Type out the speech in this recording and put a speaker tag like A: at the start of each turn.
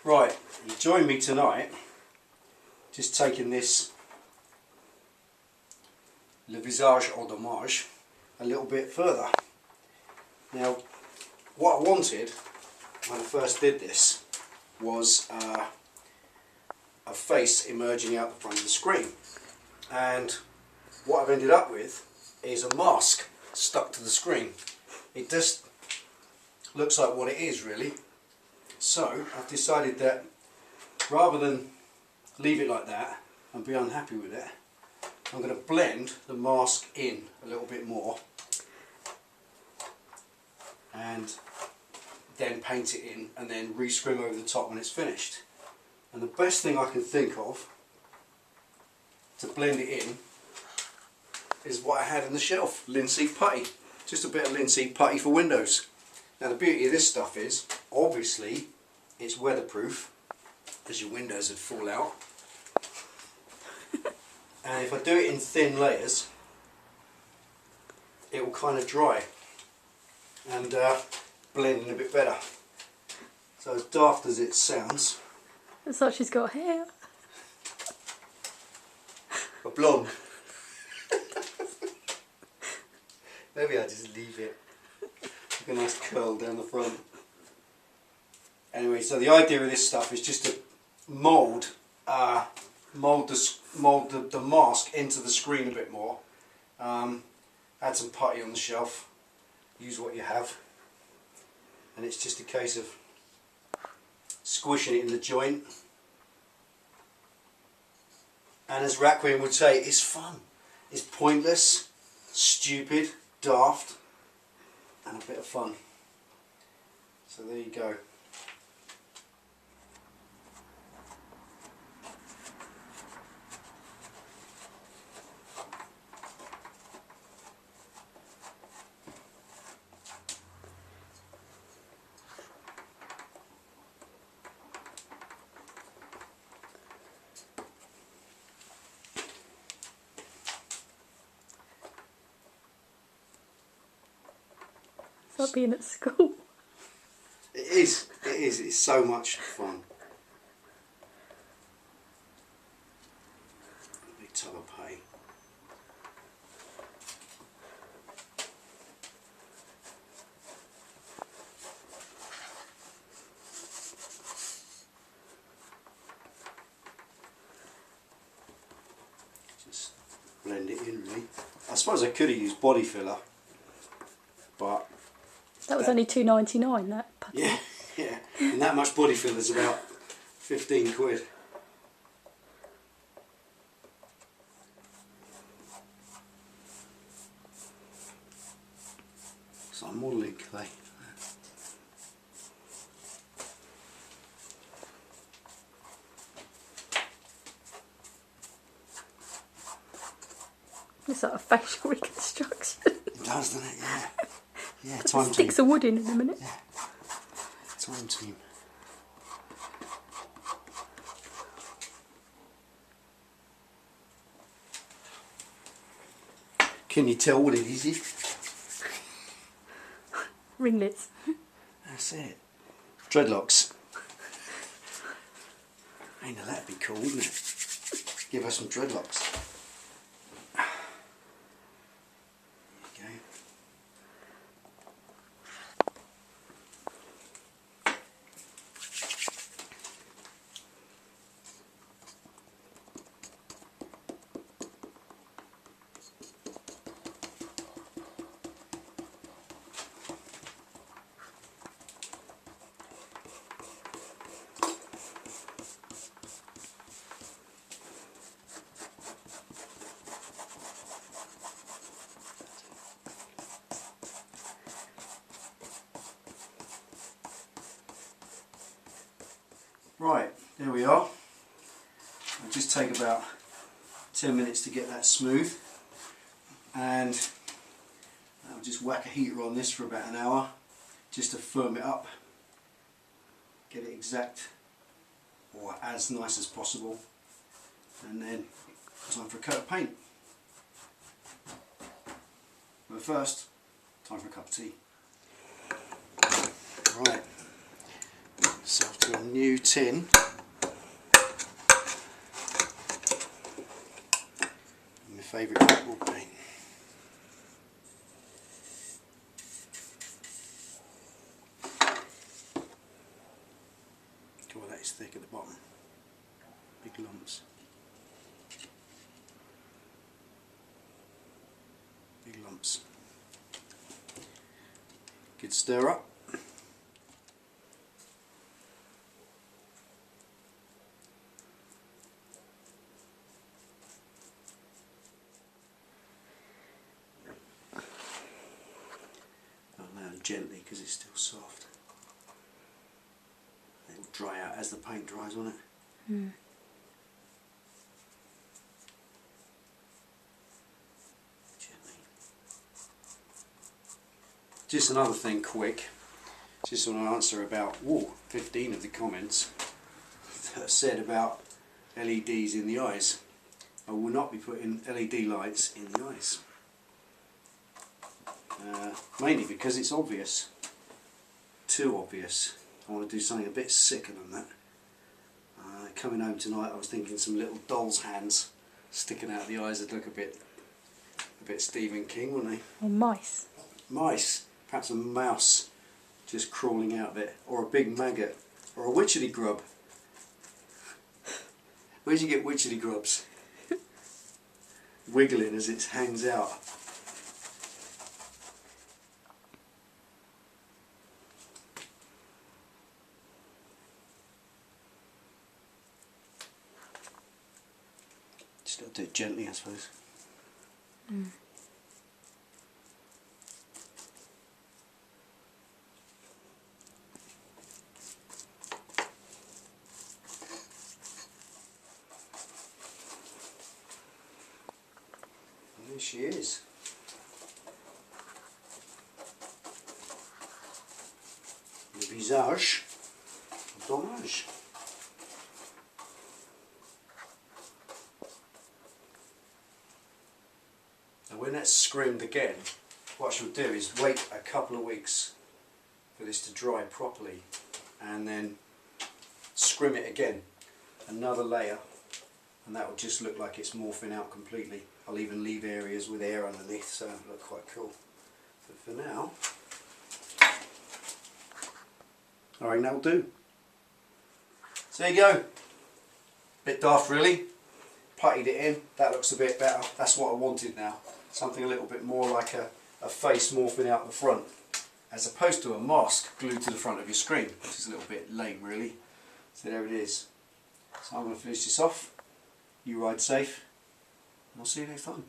A: Right, you join me tonight just taking this Le Visage au Dommage a little bit further. Now, what I wanted when I first did this was a face emerging out the front of the screen, and what I've ended up with is a mask stuck to the screen. It just looks like what it is really. So I've decided that rather than leave it like that and be unhappy with it, I'm going to blend the mask in a little bit more and then paint it in and then re-scrim over the top when it's finished. And the best thing I can think of to blend it in is what I had in the shelf, linseed putty. Just a bit of linseed putty for windows. Now the beauty of this stuff is, obviously, it's weatherproof, as your windows would fall out. And if I do it in thin layers, it will kind of dry and blend in a bit better. So as daft as it sounds,
B: it's like she's got hair.
A: A blonde. Maybe I'll just leave it. Like a nice curl down the front. Anyway, so the idea of this stuff is just to mould the mask into the screen a bit more. Add some putty on the shelf. Use what you have. And it's just a case of squishing it in the joint. And as Requiem would say, it's fun. It's pointless, stupid, daft, and a bit of fun. So there you go.
B: It's like being at school.
A: It is, it's so much fun. Big tub of pay. Just blend it in really. I suppose I could have used body filler, but
B: that was only £2.99, that putty.
A: Yeah, yeah. And that much body filler is about 15 quid. So I'm modelling clay.
B: It's like a facial reconstruction.
A: It does, doesn't it? Yeah. Yeah, time team.
B: Sticks of wood in a minute.
A: Yeah. Time team. Can you tell what it is?
B: Ringlets.
A: That's it. Dreadlocks. Ain't that'd be cool, wouldn't it? Give us some dreadlocks. There you go. Right, there we are. It'll just take about 10 minutes to get that smooth, and I'll just whack a heater on this for about an hour just to firm it up, get it exact or as nice as possible, and then time for a coat of paint. But first, time for a cup of tea. Right, myself to a new tin. My favourite blackboard paint. God, that is thick at the bottom. Big lumps. Big lumps. Good stir up. Gently because it's still soft. It will dry out as the paint dries on it.
B: Mm.
A: Gently. Just another thing quick. Just want to answer about 15 of the comments that said about LEDs in the eyes. I will not be putting LED lights in the eyes. Mainly because it's obvious. Too obvious. I want to do something a bit sicker than that. Coming home tonight I was thinking some little doll's hands sticking out of the eyes would look a bit Stephen King, wouldn't they?
B: Or mice.
A: Mice. Perhaps a mouse just crawling out of it. Or a big maggot. Or a witchetty grub. Where'd you get witchetty grubs? Wiggling as it hangs out. Just got to do it gently, I suppose.
B: Mm.
A: There she is. Le visage dommage. And when that's scrimmed again, what I shall do is wait a couple of weeks for this to dry properly and then scrim it again, another layer, and that will just look like it's morphing out completely. I'll even leave areas with air underneath so it'll look quite cool. But for now, I reckon that'll do. So there you go. Bit daft really. Puttied it in, that looks a bit better. That's what I wanted now. Something a little bit more like a face morphing out the front, as opposed to a mask glued to the front of your screen, which is a little bit lame really. So there it is. So I'm going to finish this off. You ride safe, and I'll see you next time.